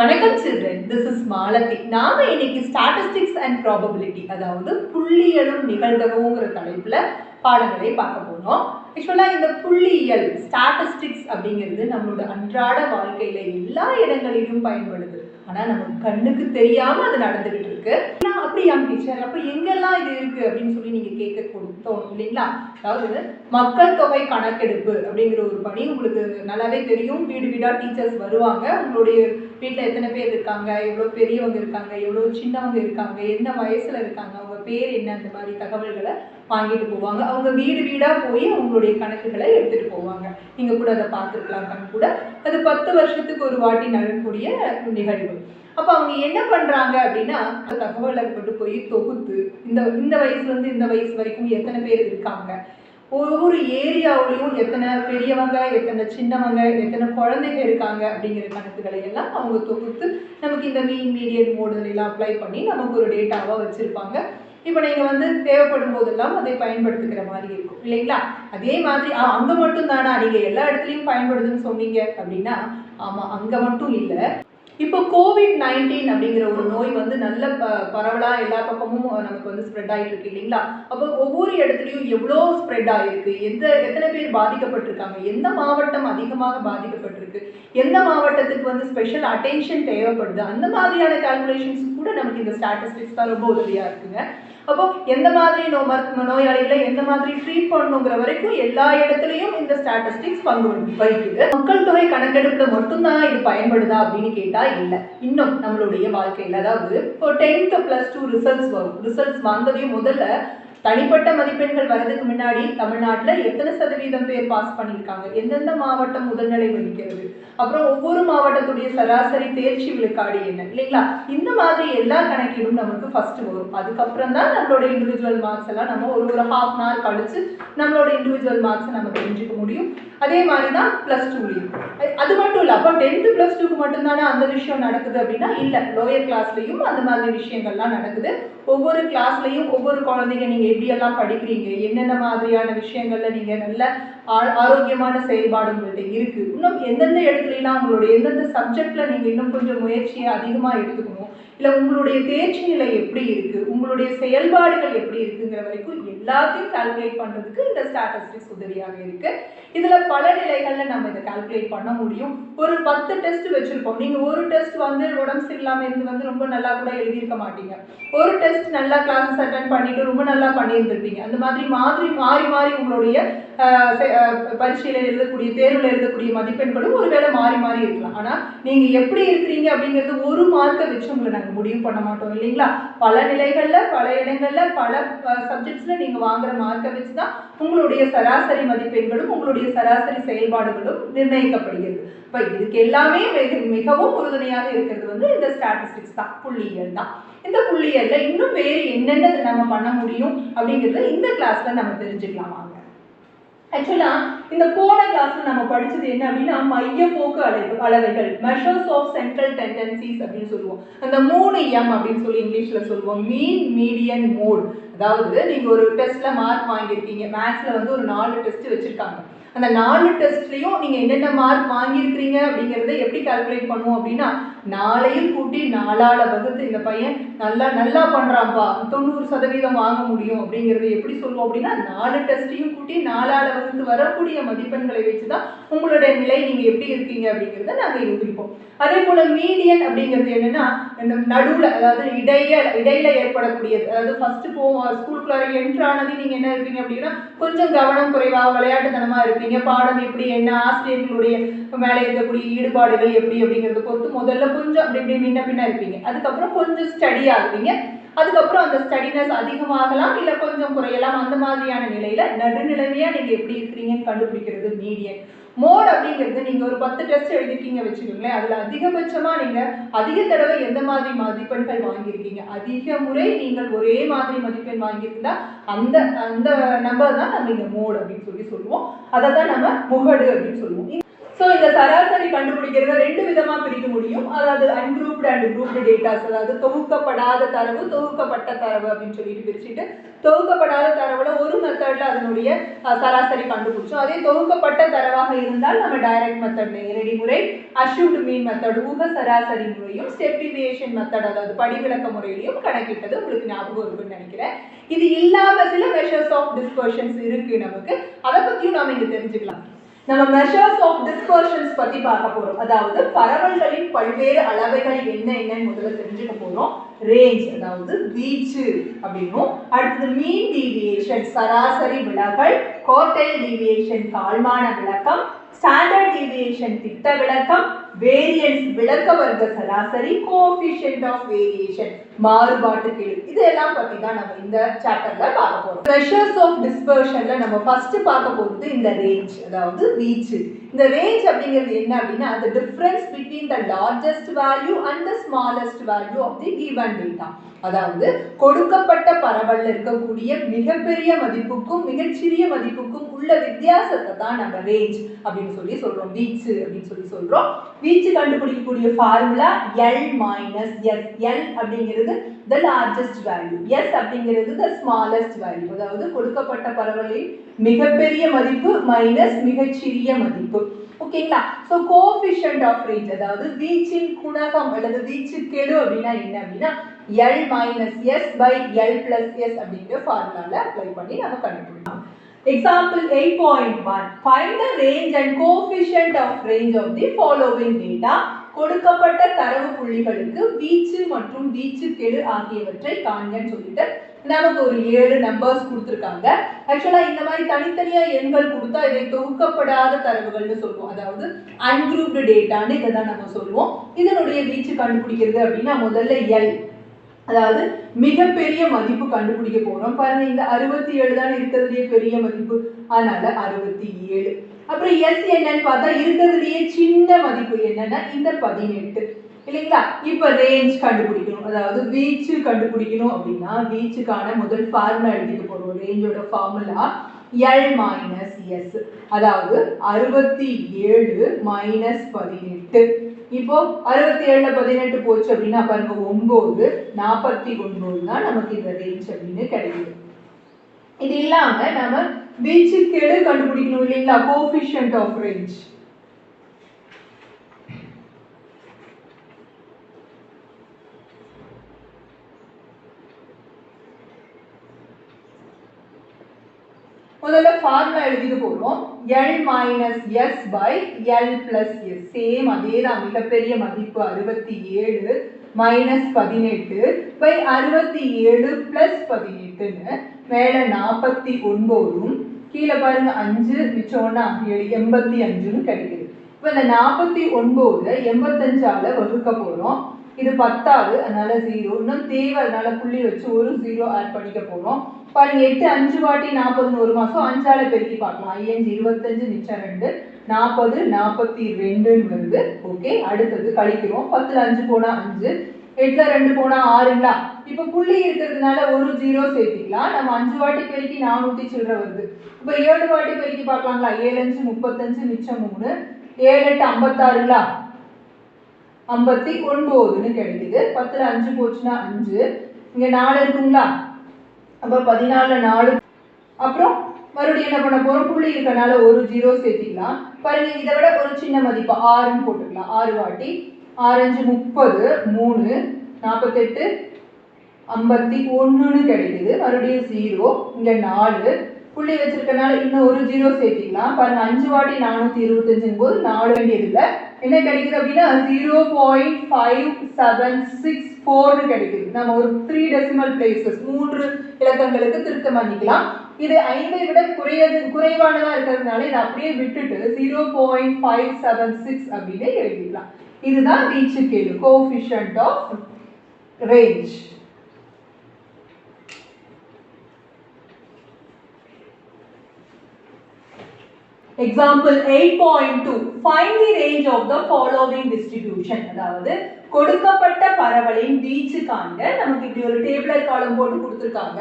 வணக்கம் children, this is Malathi. நாம இன்னைக்கு ஸ்டாட்டிஸ்டிக்ஸ் அண்ட் ப்ராபபிலிட்டி, அதாவது புள்ளியலும் நிகழ்தகவுங்கிற தலைப்புல பாடங்களை பார்க்க போறோம். ஆக்சுவலா இந்த புள்ளியியல் ஸ்டாட்டிஸ்டிக்ஸ் அப்படிங்கிறது நம்மளோட அன்றாட வாழ்க்கையில எல்லா இடங்களிலும் பயன்படுது. ஆனா நமக்கு கண்ணுக்கு தெரியாம அது நடந்துகிட்டு இருக்கு. அப்படியா டீச்சர், அப்ப எங்கெல்லாம் இது இருக்கு அப்படின்னு சொல்லி நீங்க கேட்க தோணும் இல்லைங்களா? அதாவது மக்கள் தொகை கணக்கெடுப்பு அப்படிங்கிற ஒரு பணி உங்களுக்கு நல்லாவே தெரியும். வீடு வீடா டீச்சர்ஸ் வருவாங்க. உங்களுடைய வீட்டில் எத்தனை பேர் இருக்காங்க, எவ்வளோ பெரியவங்க இருக்காங்க, எவ்வளோ சின்னவங்க இருக்காங்க, என்ன வயசுல இருக்காங்க, அவங்க பேர் என்ன, அந்த மாதிரி தகவல்களை வாங்கிட்டு போவாங்க. அவங்க வீடு வீடாக போய் அவங்களுடைய கணக்குகளை எடுத்துட்டு போவாங்க. நீங்கள் கூட அதை பார்த்துருக்கலாம் கண் கூட. அது 10 வருஷத்துக்கு ஒரு வாட்டி நடக்கக்கூடிய நிகழ்வு. அப்போ அவங்க என்ன பண்ணுறாங்க அப்படின்னா, தகவலை கொண்டு போய் தொகுத்து இந்த வயசுலேருந்து இந்த வயசு வரைக்கும் எத்தனை பேர் இருக்காங்க, ஒவ்வொரு ஏரியாவிலையும் எத்தனை பெரியவங்க, எத்தனை சின்னவங்க, எத்தனை குழந்தைங்க இருக்காங்க அப்படிங்கிற கணக்குகளை எல்லாம் அவங்க தொகுத்து நமக்கு இந்த மீடியன் மோடுகள் எல்லாம் அப்ளை பண்ணி நமக்கு ஒரு டேட்டாவாக வச்சுருப்பாங்க. இப்போ நீங்கள் தேவைப்படும் போதெல்லாம் அதை பயன்படுத்திக்கிற மாதிரி இருக்கும் இல்லைங்களா? அதே மாதிரி அங்கே மட்டும் தானா நீங்கள் எல்லா இடத்துலையும் பயன்படுதுன்னு சொன்னீங்க அப்படின்னா, ஆமாம், அங்கே மட்டும் இல்லை. இப்போ COVID-19 அப்படிங்கிற ஒரு நோய் நல்ல பரவலாக எல்லா பக்கமும் நமக்கு ஸ்ப்ரெட் ஆகிட்டு இருக்கு இல்லைங்களா? அப்போ ஒவ்வொரு இடத்துலையும் எவ்வளோ ஸ்ப்ரெட் ஆகிருக்கு, எத்தனை பேர் பாதிக்கப்பட்டிருக்காங்க, எந்த மாவட்டம் அதிகமாக பாதிக்கப்பட்டிருக்கு, எந்த மாவட்டத்துக்கு ஸ்பெஷல் அட்டென்ஷன் தேவைப்படுது, அந்த மாதிரியான கால்குலேஷன்ஸ் கூட நமக்கு இந்த ஸ்டாட்டிஸ்டிக்ஸ் தான் ரொம்ப உதவியாக இருக்குங்க. அப்போ எந்த மாதிரி நோயாளிகளை எந்த மாதிரி ட்ரீட் பண்ணணுங்கிற வரைக்கும் எல்லா இடத்துலையும் இந்த ஸ்டாட்டிஸ்டிக்ஸ் பங்கு வகிக்குது. மக்கள் தொகை கணக்கெடுப்புல மட்டும்தான் இது பயன்படுதா அப்படின்னு கேட்டா இல்லை. இன்னும் நம்மளுடைய வாழ்க்கையில், அதாவது இப்போ 10th +2 ரிசல்ட்ஸ் வரும். ரிசல்ட்ஸ் வந்ததையும் முதல்ல தனிப்பட்ட மதிப்பெண்கள் வர்றதுக்கு முன்னாடி தமிழ்நாட்டில் எத்தனை சதவீதம் பேர் பாஸ் பண்ணியிருக்காங்க, எந்தெந்த மாவட்டம் முதல்நிலை வகிக்கிறது, அப்புறம் ஒவ்வொரு மாவட்டத்துடைய சராசரி தேர்ச்சி விழுக்காடு என்ன இல்லைங்களா? இந்த மாதிரி எல்லா கணக்கீடும் நமக்கு ஃபர்ஸ்ட் வரும். அதுக்கப்புறம் தான் நம்மளோட இண்டிவிஜுவல் மார்க்ஸ் எல்லாம் நம்ம ஒரு ½ hour கழிச்சு நம்மளோட இண்டிவிஜுவல் மார்க்ஸை நம்ம தெரிஞ்சுக்க முடியும். அதே மாதிரி தான் +2லையும். அது மட்டும் இல்லை, அப்போ 10th +2க்கு மட்டும்தானே அந்த விஷயம் நடக்குது அப்படின்னா இல்லை, லோயர் கிளாஸ்லையும் அந்த மாதிரி விஷயங்கள்லாம் நடக்குது. ஒவ்வொரு கிளாஸ்லையும் ஒவ்வொரு குழந்தைங்க நீங்கள் எப்படியெல்லாம் படிக்கிறீங்க, என்னென்ன மாதிரியான விஷயங்கள்ல நீங்கள் நல்ல ஆரோக்கியமான செயல்பாடு உங்கள்கிட்ட இருக்குது, இன்னும் எந்தெந்த இடத்துலலாம் உங்களுடைய எந்தெந்த சப்ஜெக்டில் நீங்கள் இன்னும் கொஞ்சம் முயற்சியை அதிகமாக எடுத்துக்கணும், இல்லை உங்களுடைய தேர்ச்சி நிலை எப்படி இருக்குது, உங்களுடைய செயல்பாடுகள் எப்படி இருக்குங்கிற வரைக்கும் எல்லாத்தையும் கால்குலேட் பண்ணுறதுக்கு இந்த ஸ்டாட்டிஸ்டிக்ஸ் உதவியாக இருக்குது. இதில் பல நிலைகளில் நம்ம இதை கால்குலேட் பண்ண முடியும். ஒரு 10 டெஸ்ட் வச்சுருப்போம். நீங்கள் ஒரு டெஸ்ட் உடம்பு சரியில்லாமல் இருந்து ரொம்ப நல்லா கூட எழுதியிருக்க மாட்டீங்க. ஒரு டெஸ்ட் நல்லா கிளாஸஸ் அட்டென்ட் பண்ணிட்டு ரொம்ப நல்லா பண்ணியிருந்திருப்பீங்க. அந்த மாதிரி மாறி மாறி உங்களுடைய பரீட்சையில் எழுதக்கூடிய தேர்வில் எழுதக்கூடிய மதிப்பெண்களும் ஒருவேளை மாறி இருக்கலாம். ஆனால் நீங்கள் எப்படி இருக்கிறீங்க அப்படிங்கிறது ஒரு மார்க்கை வச்சு உங்களை நாங்கள் முடிவு பண்ண மாட்டோம் இல்லைங்களா? பல நிலைகளில், பல இடங்களில், பல சப்ஜெக்ட்ஸில் நீங்கள் வாங்குற மார்க்கை வச்சு தான் உங்களுடைய சராசரி மதிப்பெண்களும் உங்களுடைய சராசரி செயல்பாடுகளும் நிர்ணயிக்கப்படுகிறது. இப்போ இதுக்கு எல்லாமே மிகவும் உறுதுணையாக இருக்கிறது இந்த ஸ்டாட்டிஸ்டிக்ஸ் தான், புள்ளியியல் தான். இந்த புள்ளியியல்ல இன்னும் வேறு என்னென்ன நம்ம பண்ண முடியும் அப்படிங்கிறத இந்த கிளாஸ்ல நம்ம தெரிஞ்சுக்கலாம். ஆக்சுவலா இந்த போன கிளாஸ்ல நம்ம படிச்சது என்ன அப்படின்னா, மையப்போக்கு அளவைகள், மெஷர்ஸ் ஆஃப் சென்ட்ரல் டெண்டன்சிஸ் அப்படின்னு சொல்லுவோம். அந்த 3M அப்படின்னு சொல்லி இங்கிலீஷ்ல சொல்லுவோம். மீன், மீடியன், மோட். அதாவது நீங்க ஒரு டெஸ்ட்ல மார்க் வாங்கியிருக்கீங்க. மேத்ஸ்ல ஒரு 4 டெஸ்ட் வச்சிருக்காங்க. அந்த 4 டெஸ்ட்லையும் நீங்கள் என்னென்ன மார்க் வாங்கியிருக்கிறீங்க அப்படிங்கிறத எப்படி கால்குலேட் பண்ணுவோம் அப்படின்னா, 4ஐயும் கூட்டி 4ஆல் வகுத்து இந்த பையன் நல்லா பண்ணுறான்ப்பா, 90% வாங்க முடியும் அப்படிங்கிறத எப்படி சொல்லுவோம் அப்படின்னா, 4 டெஸ்ட்டையும் கூட்டி 4ஆல் வகுத்து வரக்கூடிய மதிப்பெண்களை வச்சு தான் உங்களுடைய நிலை நீங்கள் எப்படி இருக்கீங்க அப்படிங்கிறத நாங்கள் யோசிப்போம். அதே போல் மீடியன் அப்படிங்கிறது என்னென்னா, நடுவில், அதாவது இடையில ஏற்படக்கூடியது. அதாவது ஃபஸ்ட்டு ஸ்கூலுக்குள்ளார என்ட்ரானது நீங்கள் என்ன இருப்பீங்க அப்படின்னா, கொஞ்சம் கவனம் குறைவாக விளையாட்டுத்தனமாக இருப்பீங்க. பாடம் எப்படி, என்ன, ஆசிரியர்களுடைய மேலே இருக்கக்கூடிய ஈடுபாடுகள் எப்படி அப்படிங்கிறத பொறுத்து முதல்ல கொஞ்சம் அப்படி முன்ன பின்ன இருப்பீங்க. அதுக்கப்புறம் கொஞ்சம் ஸ்டடி ஆகுவீங்க. அதுக்கப்புறம் அந்த ஸ்டடினஸ் அதிகமாகலாம், இல்லை கொஞ்சம் குறையலாம். அந்த மாதிரியான நிலையில நடுநிலைமையாக நீங்கள் எப்படி இருக்கிறீங்கன்னு கண்டுபிடிக்கிறது மீடியன். மோட் அப்படிங்கிறது நீங்கள் ஒரு 10 டெஸ்ட் எழுதிருக்கீங்க வச்சுக்கோங்களேன், அதில் அதிகபட்சமாக நீங்கள் அதிக தடவை எந்த மாதிரி மதிப்பெண்கள் வாங்கியிருக்கீங்க, அதிக முறை நீங்கள் ஒரே மாதிரி மதிப்பெண் வாங்கியிருந்தா அந்த அந்த நம்பர் தான் நம்ம இங்கே மோட் அப்படின்னு சொல்லி சொல்லுவோம். அதை தான் நம்ம முகடு அப்படின்னு சொல்லுவோம். ஸோ இந்த சராசரி கண்டுபிடிக்கிறத 2 விதமாக பிரிக்க முடியும். அதாவது அன்குரூப்டு அண்ட் குரூப்டு டேட்டாஸ், அதாவது தொகுக்கப்படாத தரவு, தொகுக்கப்பட்ட தரவு அப்படின்னு சொல்லிட்டு பிரிச்சுட்டு, தொகுக்கப்படாத தரவுல ஒரு மெத்தட் மெத்தட்ல அதனுடைய சராசரி கண்டுபிடிச்சோம். அதே தொகுக்கப்பட்ட தரவாக இருந்தால் நம்ம டைரக்ட் மெத்தட் நேரடி முறை, அஷ்யூம்டு மீன் மெத்தட் ஊக சராசரி முறையும், ஸ்டெப் டிவியேஷன் மெத்தட் அதாவது படிவிலக்க முறையிலையும் கணக்கிட்டது உங்களுக்கு ஞாபகம் இருக்குன்னு நினைக்கிறேன். இது இல்லாம சில மெஷர்ஸ் ஆஃப் டிஸ்பர்ஷன்ஸ் இருக்கு நமக்கு, அதை பத்தியும் நாம இங்க தெரிஞ்சுக்கலாம். நம்ம மெஷர்ஸ் ஆஃப் டிஸ்பர்ஷன்ஸ் பத்தி பார்க்க போறோம். அதாவது பரவல்களின் பல்வேறு அளவைகள் என்னன்னு முதல்ல தெரிஞ்சுக்க போறோம். ரேஞ்ச் அதாவது வீச்சு அப்படின்னும், அடுத்தது மீன் டீவியேஷன் சராசரி விலகல், குவார்டைல் டீவியேஷன் கால்மான விளக்கம், ஸ்டாண்டர்ட் டீவியேஷன் திட்ட விளக்கம், வேரியன்ஸ் விளக்க வர்க்க சராசரி, கோஎஃபிஷியன்ட் ஆஃப் வேரியேஷன் மாறுபாட்டு கெழு, இதெல்லாம் பத்தி தான் நம்ம இந்த சாப்டர்ல பார்க்க போறோம். மெஷர்ஸ் ஆஃப் டிஸ்பர்ஷன்ல நம்ம ஃபர்ஸ்ட் பார்க்க போறது இந்த ரேஞ்ச் அதாவது வீச்சு. இந்த ரேஞ்ச் அப்படிங்கிறது என்ன அப்படின்னா the difference between the largest value and the smallest value of the given data. அதாவது கொடுக்கப்பட்ட பரவல்ல இருக்கக்கூடிய மிகப்பெரிய மதிப்புக்கும் மிகச்சிறிய மதிப்புக்கும் உள்ள வித்தியாசத்தை தான் நம்ம ரேஞ்ச் அப்படின்னு சொல்லி சொல்றோம், வீச்சு அப்படின்னு சொல்லி சொல்றோம். வீச்சு கண்டுபிடிக்கக்கூடிய formula L minus S. L அப்படிங்கிறது the largest value, S அப்படிங்கிறது the smallest value. அதாவது கொடுக்கப்பட்ட பரவலின் மிகப்பெரிய மதிப்பு மைனஸ் மிகச்சிறிய மதிப்பு. ஓகேங்களா? சோ கோஎஃபிஷியன்ட் ஆஃப் ரேஞ்ச் அதாவது வீச்சின் குணகம் அல்லது வீச்சு கெழு அப்படின்னா என்ன அப்படின்னா L minus S by L plus S அப்படிங்கிற ஃபார்முலால அப்ளை பண்ணி நம்ம கண்டுபிடிக்கலாம். Example 8.1 find the range and coefficient of range of the following data. கொடுக்கப்பட்ட தரவு புள்ளிகளுக்கு வீச்சு மற்றும் வீச்சு கெழு ஆகியவற்றை காண்கன்னு சொல்லிட்டு நமக்கு ஒரு 7 நம்பர்ஸ் கொடுத்துருக்காங்க. ஆக்சுவலா இந்த மாதிரி தனித்தனியா எண்கள் கொடுத்தா இதை தொகுக்கப்படாத தரவுகள்னு சொல்லுவோம், அதாவது அன்குரூப்டு டேட்டான்னு இதை தான் நம்ம சொல்லுவோம். இதனுடைய வீச்சு கண்டுபிடிக்கிறது அப்படின்னா முதல்ல L அதாவது மிகப்பெரிய மதிப்பு கண்டுபிடிக்க போறோம். பாருங்க இந்த 67 தான் இருக்கிறதுலயே பெரிய மதிப்பு, அதனால 67. அப்புறம் எஸ் என்னன்னு பார்த்தா இருக்கிறதுலயே சின்ன மதிப்பு என்னன்னா இந்த 18 இல்லைங்களா? இப்ப ரேஞ்ச் கண்டுபிடிக்கணும், அதாவது வீச்சு கண்டுபிடிக்கணும் அப்படின்னா வீச்சுக்கான முதல் ஃபார்முலா எழுதிட்டு போறோம். ரேஞ்சோட ஃபார்முலா L minus S, அதாவது 67 minus 18. இப்போ 67ல 18 போச்சு அப்படின்னா பாருங்க 9, 49 தான் நமக்கு இந்த ரேஞ்ச் அப்படின்னு கிடைக்குது. இது இல்லாம நம்ம வீச்சு கெழு கண்டுபிடிக்கணும் இல்லைங்களா, கோஎஃபிஷியன்ட் ஆஃப் ரேஞ்ச். முதல்ல ஃபார்முலா எழுதிட்டு போறோம். L minus S by L plus S. Same அதேதான், மிகப்பெரிய மதிப்பு 67 minus 18 by 67 plus 18ன்னு மேல 49ம் கீழே பாருங்க 5 மிச்சம் 7 85ன்னு கிடைக்குது. இப்போ இந்த 49 85ஆல வகுக்க போறோம். இது 10ஆவது, அதனால 0. இன்னும் தேவை, அதனால புள்ளி வச்சு ஒரு 0 ஆட் பண்ணிக்க போறோம். பாருங்க 8 5 வாட்டி 40 ஒரு மாசம், 5ஆல பெருக்கி பார்க்கலாம். 5 25 மிச்சம் 2 40 42ன்னு வருது. ஓகே, அடுத்தது கழிக்கிறோம். 10ல 5 போனா 5, 8ல 2 போனா 6ங்களா? இப்போ புள்ளி இருக்கிறதுனால ஒரு 0 சேர்த்திக்கலாம். நம்ம 5 வாட்டி பெருக்கி 400 சில்லற வருது. இப்போ 7 வாட்டி பெருக்கி பார்க்கலாங்களா? 7 5 35 மிச்சம் 3, 7 8 56ங்களா? 59ன்னு கிடைக்குது. 10ல 5 போச்சுன்னா 5, இங்க 4 இருக்குங்களா? அப்ப 14ல 4. அப்புறம் மறுபடியும் என்ன பண்ண போறோம், புள்ளி இருக்கனால ஒரு 0 சேர்த்திக்கலாம். பாருங்க இதை விட ஒரு சின்ன மதிப்பு 6ன்னு போட்டுக்கலாம். 6 வாட்டி 6 5 30, 3 48 51ன்னு கிடைக்குது. மறுபடியும் 0, இங்க 4 புள்ளி வச்சிருக்கனால இன்னும் ஒரு 0 சேர்த்திக்கலாம். பாருங்க 5 வாட்டி 425 போது 4 வேண்டியது இல்லை. என்ன கிடைக்குது அப்படின்னா 0.5764 கிடைக்குது. நம்ம ஒரு 3 டெசிமல் பிளேசஸ் 3 இலக்கங்களுக்கு திருத்தம் பண்ணிக்கலாம். இது 5ஐ விட குறைவானதா இருக்கிறதுனால இதை அப்படியே விட்டுட்டு 0.576 அப்படின்னு எழுதிக்கலாம். இதுதான் வீச்சு கெழு, coefficient of range. Example 8.2 find the range of the following distribution. அதாவது கொடுக்கப்பட்ட பரவலின் வீச்சு காண்க. நமக்கு இப்படி ஒரு டேபிளர் காலம் போட்டு கொடுத்திருக்காங்க.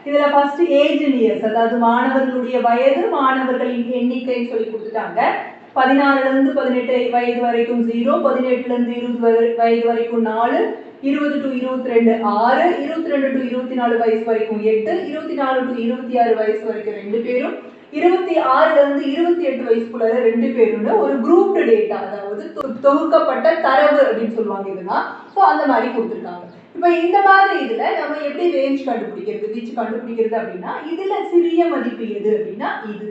இதுல ஃபர்ஸ்ட் ஏஜ் இன் இயர்ஸ், அதாவது மாணவர்களுடைய வயது, மாணவர்களின் எண்ணிக்கைன்னு சொல்லி கொடுத்துட்டாங்க. 16ல இருந்து 18 வயது வரைக்கும் 0, 18ல இருந்து 20 வயது வரைக்கும் 4, 20 to 22 6, 22 to 24 வயசு வரைக்கும் 8, 24 to 26 வயசு வரைக்கும் 2 பேரும், 26ல இருந்து 28 வயசுக்குள்ள 2 பேரும்னு ஒரு குரூப்டு டேட்டா, அதாவது தொகுக்கப்பட்ட தரவு அப்படின்னு சொல்லுவாங்க இதுதான். ஸோ அந்த மாதிரி கொடுத்துருக்காங்க. இப்போ இந்த மாதிரி இதுல நம்ம எப்படி ரேஞ்ச் கண்டுபிடிக்கிறது, வீச்சு கண்டுபிடிக்கிறது அப்படின்னா, இதுல சிறிய மதிப்பு எது அப்படின்னா இது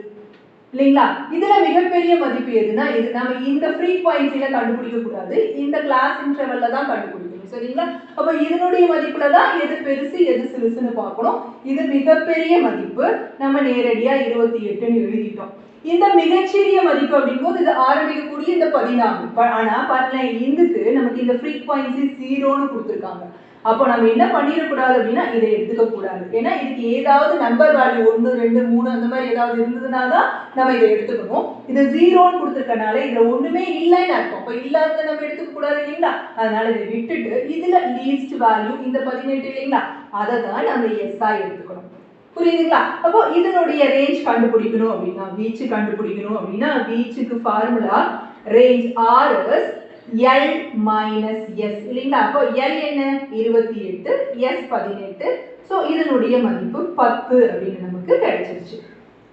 இல்லைங்களா? இதுல மிகப்பெரிய மதிப்பு எதுனா இது. நம்ம இந்த ஃப்ரீக்வென்சில கண்டுபிடிக்க கூடாது, இந்த கிளாஸ் இன்டர்வல்ல தான் கண்டுபிடிக்கணும், சரிங்களா? அப்ப இதனுடைய மதிப்புல தான் எது பெருசு எது சிறுசுன்னு பார்க்கணும். இது மிகப்பெரிய மதிப்பு, நம்ம நேரடியா 28ன்னு எழுதிட்டோம். இந்த மிகச்சிறிய மதிப்பு அப்படிங்கும்போது இது ஆரம்பிக்கக்கூடிய இந்த 14. ஆனா பாருங்க, இதுக்கு நமக்கு இந்த ஃப்ரீக்வென்சி 0ன்னு கொடுத்துருக்காங்க. அப்போ நம்ம என்ன பண்ணிடக்கூடாது அப்படின்னா இதை எடுத்துக்க கூடாது. ஏன்னா இதுக்கு ஏதாவது நம்பர் வேல்யூ 1 2 3 அந்த மாதிரி ஏதாவது இருந்ததுனா தான் நம்ம இதை எடுத்துக்கணும். இது 0ன்னு கொடுத்துருக்கனால இதுல ஒண்ணுமே இல்லைன்னு அர்த்தம். அப்போ இல்லாததை நம்ம எடுத்துக்க கூடாது இல்லைங்களா? அதனால இதை விட்டுட்டு இதுல லீஸ்ட் வேல்யூ இந்த 18 இல்லைங்களா, அதை தான் நம்ம எஸ்ஸா எடுத்துக்கணும். புரியுதுங்களா? அப்போ இதனுடைய ரேஞ்ச் கண்டுபிடிக்கணும் அப்படின்னா, வீச்சு கண்டுபிடிக்கணும் அப்படின்னா, வீச்சுக்கு formula range R S L minus S இல்லைங்களா? அப்போ L என்ன 28, S 18. ஸோ இதனுடைய மதிப்பு 10 அப்படின்னு நமக்கு கிடைச்சிருச்சு.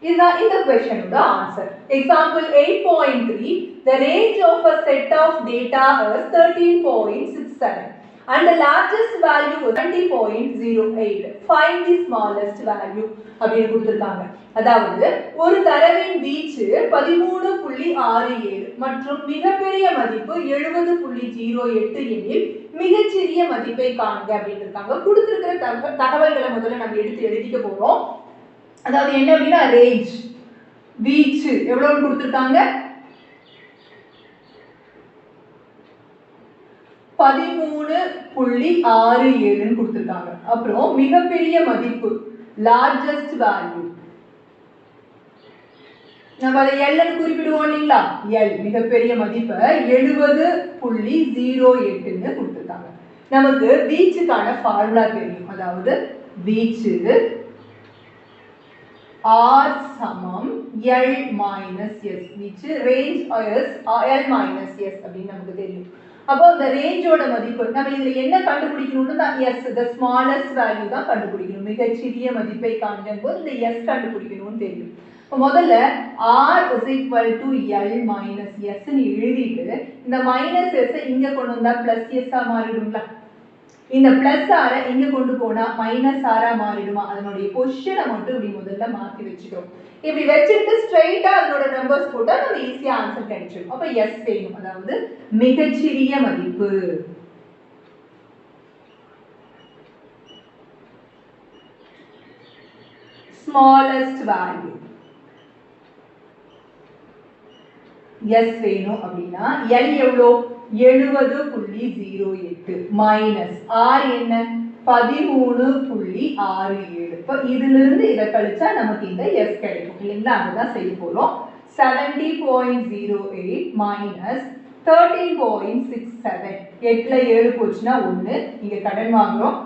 இதுதான் இந்த கொஸ்டினோட answer. Example 8.3, the range of a set of data is 13.67 and the largest value is 20.08. Find the smallest value அப்படின்னு கொடுத்திருக்காங்க. அதாவது ஒரு தரவின் வீச்சு 13.67 மற்றும் மிகப்பெரிய மதிப்பு 70.08 எனில் மிகச்சிறிய மதிப்பை காண்க அப்படின்னு இருக்காங்க. கொடுத்திருக்கிற தகவல்களை முதல்ல நம்ம எடுத்து எழுதிக்க போறோம். அதாவது என்ன அப்படின்னா, ரேஞ்ச் வீச்சு எவ்வளவு கொடுத்திருக்காங்க, 13.67 கொடுத்திருக்காங்க. அப்புறம் மிகப்பெரிய மதிப்பு லார்ஜஸ்ட் வேல்யூ நம்ம அதை எல்னு குறிப்பிடுவோம் இல்லைங்களா, எல் மிகப்பெரிய மதிப்பை 70.08ன்னு கொடுத்திருக்காங்க. நமக்கு வீச்சுக்கான ஃபார்முலா தெரியும். அதாவது வீச்சு R சமம் L minus S. வீச்சு ரேஞ்ச் L minus S அப்படின்னு நமக்கு தெரியும். அப்போ இந்த ரேஞ்சோட மதிப்பு நம்ம இதுல என்ன கண்டுபிடிக்கணும்னு தான் S, the smallest value தான் கண்டுபிடிக்கணும். மிகச்சிறிய மதிப்பை காண்கும் போது இந்த S கண்டுபிடிக்கணும்னு தெரியும். முதல்ல R is equal to L minus S ன்னு எழுதிட்டு இந்த minus S இங்க கொண்டு வந்தா plus S ஆ மாறிடுங்களா, இந்த பிளஸ் ஆர இங்க கொண்டு போனா மைனஸ் ஆரா மாறிடுமா, அதனுடைய பொசிஷனை மட்டும் இப்படி முதல்ல மாத்தி வச்சுட்டோம். இப்படி வச்சுட்டு ஸ்ட்ரைட்டா அதனோட நம்பர்ஸ் போட்டா நம்ம ஈஸியா ஆன்சர் கிடைச்சிடும். அப்ப எஸ் வேணும், அதாவது மிகச்சிறிய மதிப்பு. ஸ்மாலஸ்ட் வேல்யூ எஸ் வேணும் அப்படின்னா எல் எவ்வளோ 70.08 மைனஸ் ஆர் என்ன 13.67. இப்போ இதுல இருந்து இதை கழிச்சா நமக்கு இந்த எஸ் கிடைக்கும் இல்லைங்களா, அதுதான் செய்ய போறோம். 70.08 மைனஸ் 13.67. 8ல 7 போச்சுன்னா 1, இங்க கடன் வாங்குறோம்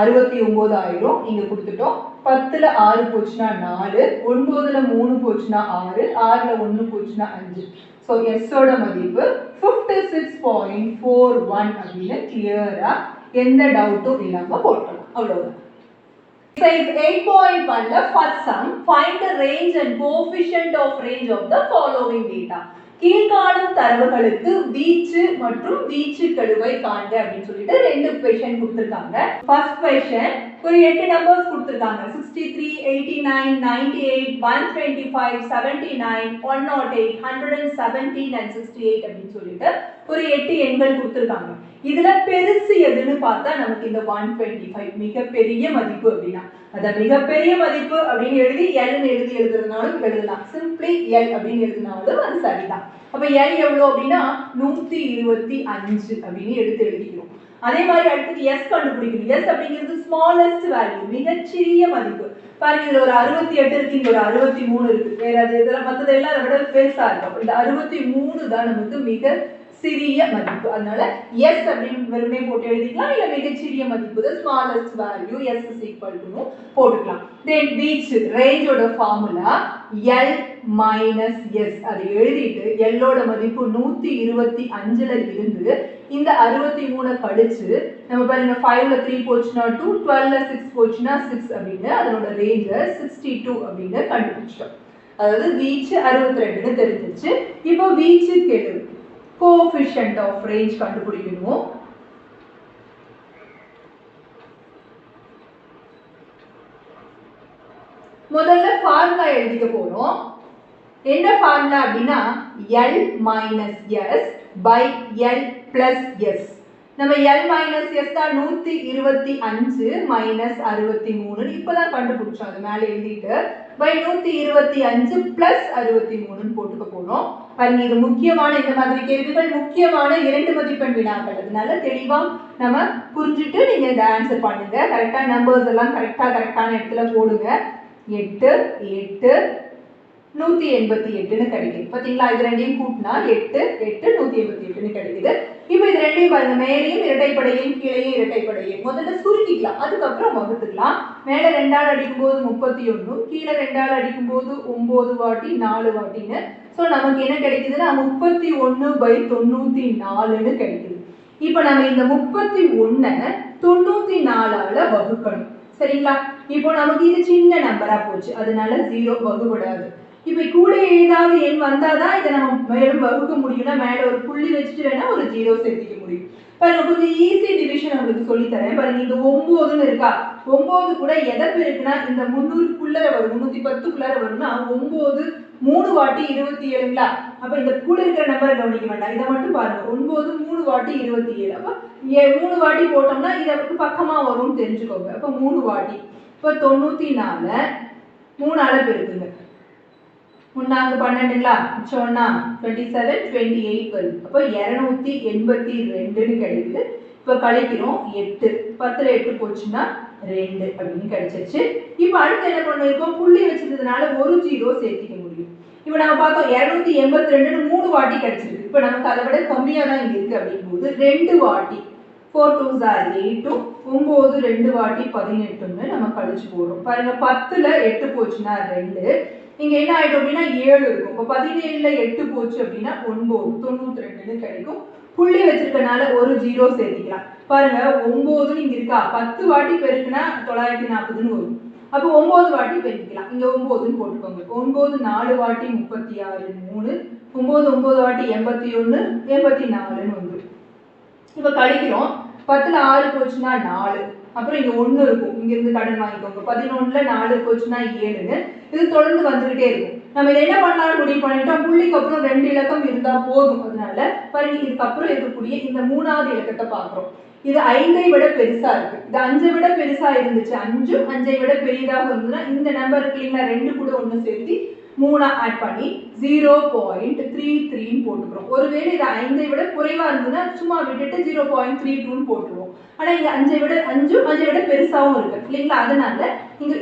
69,000 இங்க கொடுத்துட்டோம். 10ல 6 போச்சுன்னா 4, 9ல 3 போச்சுன்னா 6, 6ல 1 போச்சுன்னா 5. ஸோ எஸ்ஸோட மதிப்பு 56.41 அப்படின்னு கிளியரா எந்த டவுட்டும் இல்லாம போட்டலாம். அவ்வளவுதான். Exercise 8.1ல first sum, find the range and coefficient of range of the following data. கீழ்காணும் தரவுகளுக்கு வீச்சு மற்றும் வீச்சு கெழுவை காண்க அப்படின்னு சொல்லிட்டு ரெண்டு क्वेश्चन கொடுத்திருக்காங்க. ஃபர்ஸ்ட் क्वेश्चन ஒரு 8 நம்பர்ஸ் கொடுத்திருக்காங்க. 63, 89, 98, 125, 79, 108, 117 and 68 அப்படின்னு சொல்லிட்டு ஒரு 8 எண்கள் கொடுத்திருக்காங்க. இதுல பெருசு எதுன்னு பார்த்தா நமக்கு இந்த 125 மிகப்பெரிய மதிப்பு அப்படின்னா, அத மிகப்பெரிய மதிப்பு அப்படின்னு எழுதி L ன்னு எழுதுறதுனாலும் எழுதலாம், சிம்பிளி L அப்படின்னு எழுதினாலும் அது சரிதான். அப்ப L எவ்வளவு அப்படின்னா 125 அப்படின்னு எடுத்து எழுதிக்கிறோம். அதே மாதிரி அடுத்து S கண்டுபிடிக்கணும். S அப்படிங்கிறது ஸ்மாலஸ்ட் வேல்யூ, மிகச்சிறிய மதிப்பு. பாருங்க இதுல ஒரு 68 இருக்கு, இங்க ஒரு 63 இருக்கு, வேற அது இதெல்லாம் மத்ததெல்லாம் அதை விட பெருசா இருக்கு. இந்த 63 தான் நமக்கு மிக சிறிய மதிப்பு. அதனால S அப்படின்னு வெறுமனே போட்டு எழுதிக்கலாம், இல்ல மிகச்சிறிய மதிப்பு the smallest value S is equal to போட்டுக்கலாம். then which range ஓட ஃபார்முலா L minus S அதை எழுதிட்டு L ஓட மதிப்பு 125ல இருந்து இந்த 63 கழிச்சு நம்ம பாருங்க 5ல 3 போச்சுன்னா 2, 12ல 6 போச்சுன்னா 6 அப்படின்னு அதனோட ரேஞ்சை 62 அப்படின்னு கண்டுபிடிச்சிட்டோம். அதாவது வீச்சு 62ன்னு தெரிஞ்சிச்சு. இப்போ வீச்சு கெழு கோஎஃபிஷியன்ட் ஆஃப் ரேஞ்ச் கண்டுபிடிக்கணும். முதல்ல ஃபார்முலா எழுதிக்க போறோம். என்ன ஃபார்முலா அப்படின்னா L minus S by L plus S. நம்ம L மைனஸ் S தான் 125 மைனஸ் 63 இப்பதான் கண்டுபிடிச்சோம். அது மேலே எழுதிட்டு பை 125 பிளஸ் 63 போட்டுக்க போறோம். பாருங்க, இது முக்கியமான இந்த மாதிரி கேள்விகள் முக்கியமான 2 மதிப்பெண் வினாக்கள். அதனால தெளிவா நம்ம புரிஞ்சுட்டு நீங்க இந்த ஆன்சர் பண்ணுங்க. கரெக்டா நம்பர்ஸ் எல்லாம் கரெக்டான இடத்துல போடுங்க. 8 8 188ன்னு கிடைக்குது. பாத்தீங்களா, இது ரெண்டையும் கூட்டினா 8 8 188ன்னு கிடைக்குது. இப்போ இது ரெண்டையும் பாருங்க, மேலேயும் இரட்டைப்படையும் கீழேயும் இரட்டைப்படையும் முதல்ல சுருக்கிக்கலாம், அதுக்கப்புறம் வகுத்துக்கலாம். மேலே 2ஆல் அடிக்கும்போது 31, கீழே 2ஆல் அடிக்கும்போது 9 வாட்டி 4 வாட்டின்னு. ஸோ நமக்கு என்ன கிடைக்குதுன்னா 31/94ன்னு கிடைக்குது. இப்போ நம்ம இந்த 31 94ஆல வகுக்கணும். சரிங்களா? இப்போ நமக்கு இது சின்ன நம்பரா போச்சு, அதனால 0 வகுப்படாது. இப்போ கூட ஏதாவது எண் வந்தாதான் இதை நம்ம மேலும் வகுக்க முடியும்னா மேலே ஒரு புள்ளி வச்சுட்டு வேணா ஒரு 0 சேர்த்திக்க முடியும். பாருங்க, கொஞ்சம் ஈஸி டிவிஷன் உங்களுக்கு சொல்லி தரேன். பாருங்க, இந்த 9ன்னு இருக்கா, 9 கூட எதை பெருக்குன்னா இந்த 300க்குள்ளர வரும், 310க்குள்ளர வரும்னா 9 3 வாட்டி 27ங்களா. அப்ப இந்த கூட இருக்கிற நம்பரை கவனிக்க வேண்டாம், இதை மட்டும் பாருங்க. 9 3 வாட்டி 27. அப்ப 3 வாட்டி போட்டோம்னா இதற்கு பக்கமா வரும்னு தெரிஞ்சுக்கோங்க. அப்ப 3 வாட்டி. இப்போ 94 3ஆல பெருக்குங்க. 3 12ங்களா, சொன்னா 27 28 வருது. அப்போ 282ன்னு கிடைக்குது. இப்போ கழிக்கிறோம் 8, 10ல 8 போச்சுன்னா 2 அப்படின்னு கிடைச்சிருச்சு. இப்போ அடுத்து என்ன பண்ணிருக்கோம், புள்ளி வச்சிருந்ததுனால ஒரு 0 சேர்த்திக்க முடியும். இப்போ நம்ம பார்த்தோம் 282ன்னு 3 வாட்டி கிடைச்சிருக்கு. இப்போ நமக்கு அதை விட கம்மியா தான் இங்க இருக்கு அப்படிங்கும்போது 2 வாட்டி 4 2s are 8, 9 2 வாட்டி 18ன்னு நம்ம கழிச்சு போடுறோம். பாருங்க, 10ல 8 போச்சுன்னா 2, இங்க என்ன ஆயிடும் அப்படின்னா 7 இருக்கும். இப்போ 17ல 8 போச்சு அப்படின்னா 9 92ன்னு கிடைக்கும். புள்ளி வச்சிருக்கனால ஒரு 0 சேர்த்திக்கலாம். பாருங்க, 9ன்னு இங்க இருக்கா, 10 வாட்டி பெருக்குனா 940ன்னு வரும். அப்போ 9 வாட்டி பெருக்கலாம், இங்க 9ன்னு போட்டுக்கோங்க. 9 4 வாட்டி 36 3, 9 9 வாட்டி 81 84ன்னு வந்துடும். இப்போ கழிக்கிறோம், 10ல 6 போச்சுன்னா 4, அப்புறம் இங்க 1 இருக்கும், இங்க இருந்து கடன் வாங்கிக்கோங்க. 11ல 4 போச்சுன்னா 7ன்னு இது தொடர்ந்து வந்துகிட்டே இருக்கும். நம்ம இதை என்ன பண்ணலாம்னு முடிவு பண்ணிட்டோம், புள்ளிக்கு அப்புறம் 2 இலக்கம் இருந்தா போதும். அதனால பாருங்க, இதுக்கப்புறம் இருக்கக்கூடிய இந்த 3ஆவது இலக்கத்தை பார்க்கிறோம். இது 5ஐ விட பெருசா இருக்கு, இது 5ஐ விட பெருசா இருந்துச்சு, 5 5ஐ விட பெரியதாக இருந்ததுன்னா இந்த நம்பர் இருக்கு இல்லைங்களா, 2 கூட 1 சேர்த்து 3 ஆட் பண்ணி 0.33 போட்டுக்கிறோம். ஒருவேளை இது 5ஐ விட குறைவா இருந்ததுன்னா சும்மா விட்டுட்டு 0.32 போட்டுருவோம். ஆனா இங்க 5ஐ விட பெருசாவும் இருக்கு இல்லைங்களா, அதனால இங்க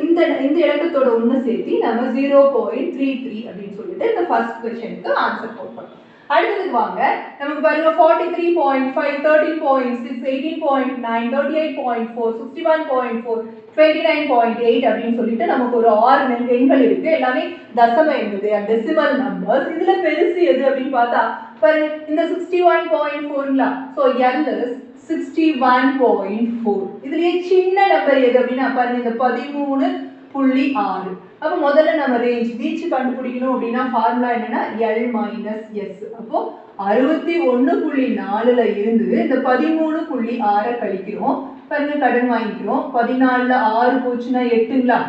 இந்த இலக்கத்தோட 1 சேர்த்து நம்ம 0.33 அப்படின்னு சொல்லிட்டு இந்த ஃபர்ஸ்ட் क्वेश्चनக்கு ஆன்சர் போடுறோம். அடுத்ததுக்கு வாங்க, நமக்கு பாருங்க 43.5 13.6 18.9 38.4 61.4 29.8 அப்படின்னு சொல்லிட்டு நமக்கு ஒரு 6 எண்கள் இருக்கு. எல்லாமே தசம எண்கள், டெசிமல் நம்பர்ஸ். இதுல பெருசு எது அப்படின்னு பார்த்தா பாருங்க, இந்த 61.4ங்களா. So L is 61.4. இதுலயே சின்ன நம்பர் எது அப்படின்னா பாருங்க, இந்த 13.6. அப்போ முதல்ல நம்ம ரேஞ்ச் வீச்சு கண்டுபிடிக்கணும் அப்படின்னா ஃபார்முலா என்னன்னா L மைனஸ் S. அப்போ 61.4ல இருந்து இந்த 13.6 கழிக்கிறோம். பாருங்க, கடன் வாங்கிக்கிறோம். 14ல 6 போச்சுன்னா 8ங்களா,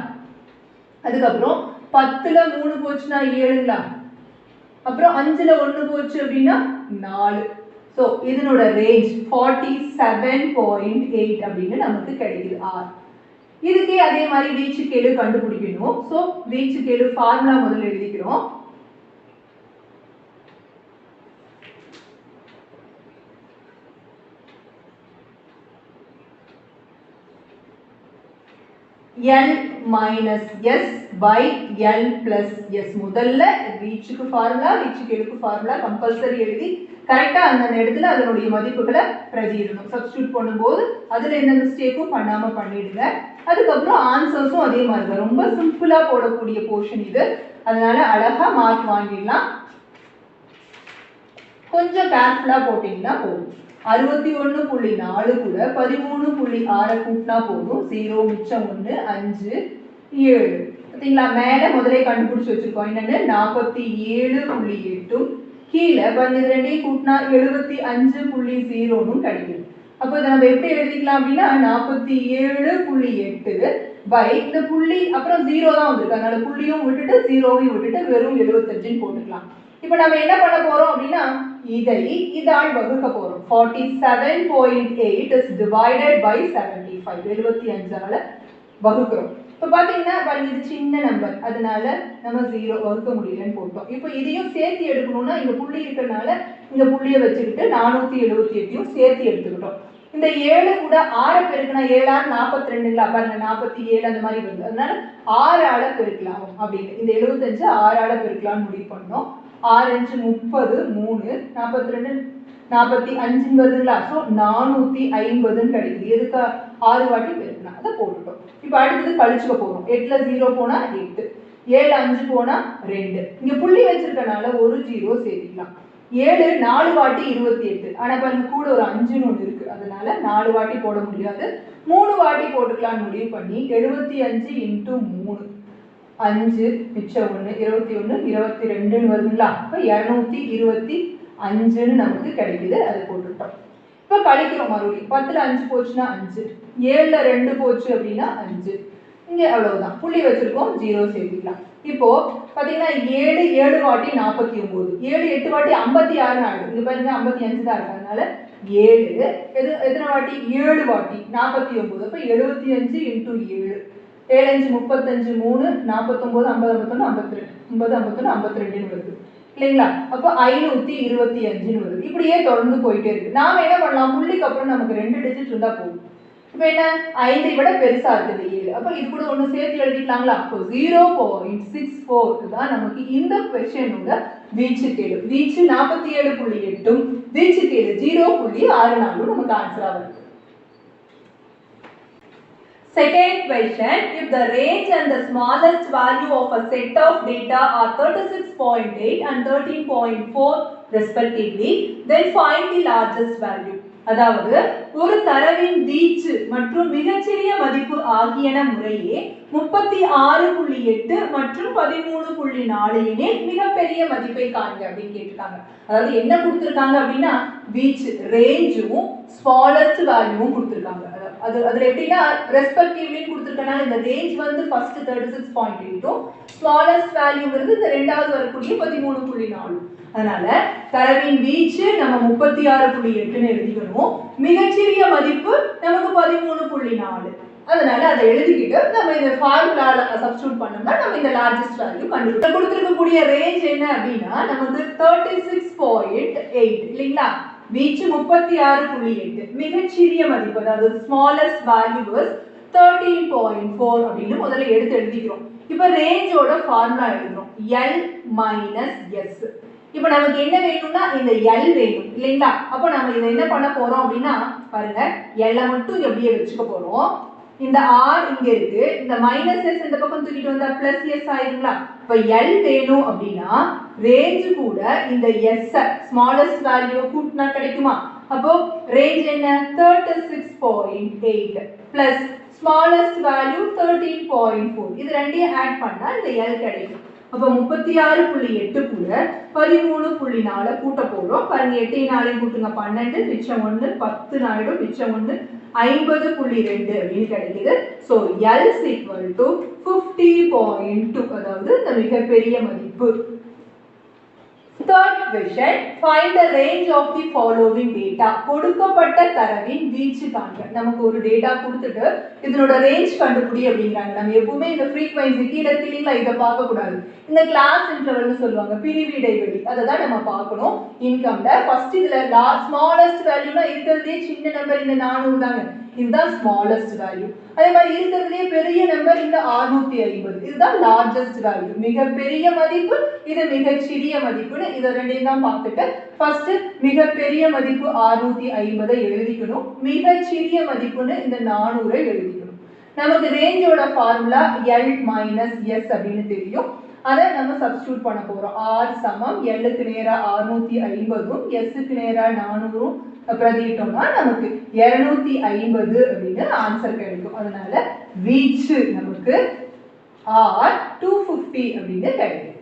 அதுக்கப்புறம் 10ல 3 போச்சுன்னா 7ங்களா, அப்புறம் 5ல 1 போச்சு அப்படின்னா 4. ஸோ இதனோட ரேஞ்ச் 47.8 அப்படின்னு நமக்கு கிடைக்குது R. இதுக்கே அதே மாதிரி வீச்சு கெழு கண்டுபிடிக்கணும். ஸோ வீச்சு கெழு ஃபார்முலா முதல்ல எழுதிக்கிறோம். L minus S by L plus S. முதல்ல வீச்சுக்கு ஃபார்முலா, வீச்சு கெழுக்கு ஃபார்முலா கம்பல்சரி எழுதி கரெக்டா அந்த இடத்துல அதனுடைய மதிப்புகளை பிரதியிடணும். சப்ஸ்டிட்யூட் பண்ணும்போது அதுல எந்த மிஸ்டேக்கும் பண்ணாம பண்ணிடுங்க. அதுக்கப்புறம் ஆன்சர்ஸும் அதே மாதிரி தான், ரொம்ப சிம்பிளா போடக்கூடிய போர்ஷன் இது. அதனால அழகா மார்க் வாங்கிடலாம். கொஞ்சம் கேர்ஃபுல்லா போட்டீங்கன்னா போதும். 61.4 கூட 13.6 கூட்டினா போதும். 0 மிச்சம் 1 5 7. பார்த்தீங்களா, மேலே முதலே கண்டுபிடிச்சி வச்சிருக்கோம். என்னென்னு 47.8 கீழே 12 கூட்டினா 75.0 கிடைக்குது. அப்போ இதை நம்ம எப்படி எழுதிக்கலாம் அப்படின்னா 47.8 பை இந்த புள்ளி அப்புறம் 0 தான் வந்திருக்கு, அதனால புள்ளியும் விட்டுட்டு 0வையும் விட்டுட்டு வெறும் 75 போட்டுக்கலாம். இப்போ நம்ம என்ன பண்ண போறோம் அப்படின்னா இதை இதால் வகுக்க போறோம். 47.8 is divided by 75. 75ஆல வகுக்கிறோம். இப்போ பார்த்தீங்கன்னா பாருங்க, இது சின்ன நம்பர், அதனால நம்ம 0 வகுக்க முடியலன்னு போட்டோம். இப்போ இதையும் சேர்த்து எடுக்கணும்னா இங்க புள்ளி இருக்கிறதுனால இந்த புள்ளியை வச்சுக்கிட்டு 478 சேர்த்து எடுத்துக்கிட்டோம். இந்த 7 கூட 6 பெருக்கினா 7 ஆர் 42ங்களா, பாருங்க 47 அந்த மாதிரி வருது, அதனால 6 ஆல பெருக்கலாம் அப்படின்னு இந்த 75 6 ஆல பெருக்கலாம்னு முடிவு பண்ணோம். 6 5 30 3 42 45 வருதுங்களா, ஸோ 450 கிடைக்குது. எதுக்கு 6 வாட்டி பெருக்கினா அதை போட்டுட்டோம். இப்போ அடுத்தது கழிச்சுக்க போறோம். 8ல 0 போனா 8, 7 5 போனா 2, இங்க புள்ளி வச்சிருக்கனால ஒரு 0 சேர்த்துக்கலாம். 7 4 வாட்டி 28, ஆனா பாருங்க கூட ஒரு 5ன்னு ஒன்று இருக்கு, அதனால 4 வாட்டி போட முடியாது, 3 வாட்டி போட்டுக்கலாம்னு முடிவு பண்ணி 75 × 3 5 மிச்சம் 1 21 22ன்னு வருதுங்களா, இப்போ 225ன்னு நமக்கு கிடைக்குது. அதை போட்டுட்டோம். இப்போ கழிக்கிறோம் மறுபடியும். 10ல 5 போச்சுன்னா 5, 7ல 2 போச்சு அப்படின்னா 5, இங்க அவ்வளவுதான் புள்ளி வச்சிருக்கோம், 0 சேர்த்துக்கலாம். இப்போ பாத்தீங்கன்னா 7 7 வாட்டி 49, 7 8 வாட்டி 56 ஆயிடும். இங்க பாருங்க 55 தான் இருக்கு, அதனால 7 எத்தனை வாட்டி 7 வாட்டி 49, அப்ப 75 × 7 7 5 35 3 49 50 51 52 52 வருது இல்லைங்களா, அப்போ 525 வருது. இப்படியே தொடர்ந்து போயிட்டே இருக்கு. நாம என்ன பண்ணலாம், புள்ளிக்கு அப்புறம் நமக்கு 2 டிஜிட் இருந்தா போதும். இப்போ என்ன 5ஐ விட பெருசா இருக்குது 7, அப்போ இது கூட ஒன்று சேர்த்து எழுதிக்கலாங்களா. ஸோ 0.64 தான் நமக்கு இந்த கொஸ்டினோட வீச்சு கேளு. வீச்சு 47.8, வீச்சு கேளு 0.64 நமக்கு ஆன்சரா வருது. Second question, if the range and the smallest value of a set of data are 36.8 and 13.4 respectively, then find the largest value. அதாவது ஒரு தரவின் வீச்சு மற்றும் மிகச்சிறிய மதிப்பு ஆகியன முறையே 36.8 மற்றும் 13.4 எனில் மிகப்பெரிய மதிப்பை காண்க அப்படின்னு கேட்டிருக்காங்க. அதாவது என்ன கொடுத்திருக்காங்க அப்படின்னா வீச்சு ரேஞ்சும் ஸ்மாலஸ்ட் வேல்யூவும் கொடுத்திருக்காங்க. அதுல எப்படின்னா ரெஸ்பெக்டிவ்லி கொடுத்திருக்கனால இந்த ரேஞ்ச் வந்து ஃபர்ஸ்ட் 36.8 ஸ்மாலஸ்ட் வேல்யூங்கிறது இந்த ரெண்டாவது வரக்கூடிய 13.4. அதனால தரவின் வீச்சு நம்ம 36.8ன்னு எழுதிக்கணும், மிகச்சிறிய மதிப்பு நமக்கு 13.4. அதனால அதை எழுதிக்கிட்டு நம்ம இந்த ஃபார்முலால சப்ஸ்டிட்யூட் பண்ணோம்னா நம்ம இந்த லார்ஜஸ்ட் வேல்யூ கண்டுபிடிக்கலாம். கொடுத்திருக்கக்கூடிய ரேஞ்ச் என்ன அப்படின்னா நமக்கு 36.8 இல்லைங்களா, வீச்சு 36.8, மிகச்சிறிய மதிப்பு அதாவது ஸ்மாலஸ்ட் வேல்யூ வாஸ் 13.4 அப்படின்னு முதல்ல எடுத்து எழுதிக்கிறோம். இப்போ ரேஞ்சோட ஃபார்முலா எழுதுறோம், L - S. இப்போ நமக்கு என்ன வேணும்னா இந்த L வேணும் இல்லைங்களா, அப்போ நம்ம இதை என்ன பண்ண போறோம் அப்படின்னா பாருங்க L மட்டும் அப்படியே வச்சுக்க போறோம். இந்த R இங்க இருக்கு, இந்த -S இந்த பக்கம் தூக்கிட்டு வந்தா +S ஆயிருங்களா. இப்போ L வேணும் அப்படின்னா ரேஞ்ச் கூட இந்த S ஸ்மாலஸ்ட் வேல்யூ கூட்டினா கிடைக்குமா. அப்போ ரேஞ்ச் என்ன 36.8 பிளஸ் ஸ்மாலஸ்ட் வேல்யூ 13.4, இது ரெண்டையும் ஆட் பண்ணா இந்த L கிடைக்கும். அப்போ 36.8 கூட 13.4 கூட்ட போறோம். பாருங்க 8 4 கூட்டுங்க 12, மிச்சம் 1 10 ஆயிடும், மிச்சம் 1 50.2 அப்படின்னு கிடைக்குது. ஸோ L = 50.2, அதாவது இந்த மிகப்பெரிய மதிப்பு. Third question, find the range of the following data. கொடுக்கப்பட்ட தரவின் வீச்சு காண்க. நமக்கு ஒரு டேட்டா கொடுத்துட்டு இதனோட ரேஞ்ச் கண்டுபிடி அப்படிங்கறாங்க. நம்ம எப்பவுமே இந்த frequency கீழ இருக்கீங்களா இத பார்க்க கூடாது. இந்த கிளாஸ் இன்டர்வல்னு சொல்லுவாங்க, பிரிவு இடைவெளி. அத தான் நம்ம பார்க்கணும். இன்கம்ல ஃபர்ஸ்ட் இதுல ஸ்மாலஸ்ட் வேல்யூனா இருக்கிறதே சின்ன நம்பர் இந்த 400 தாங்க. இதுதான் ஸ்மாலஸ்ட் வேல்யூ. அதே மாதிரி இருக்கிறதுலே பெரிய நம்பர் இந்த 650. இதுதான் லார்ஜஸ்ட் வேல்யூ. மிகப்பெரிய மதிப்பு, இது மிகச்சிறிய மதிப்புன்னு இத ரெண்டையும் தான் பார்த்துட்டு ஃபர்ஸ்ட் மிகப்பெரிய மதிப்பு 650 எழுதிக்கணும், மிகச்சிறிய மதிப்புன்னு இந்த 400 எழுதிக்கணும். நமக்கு ரேஞ்சோட ஃபார்முலா L - S அப்படின்னு தெரியும். அதை நம்ம சப்ஸ்டிட்யூட் பண்ண போறோம். R = L க்கு நேரா 650, S க்கு நேரா 400, பிரதியிட்டோம்னா நமக்கு 250 அப்படின்னு ஆன்சர் கிடைக்கும். அதனால வீச்சு நமக்கு R 250 அப்படின்னு கிடைக்கும்.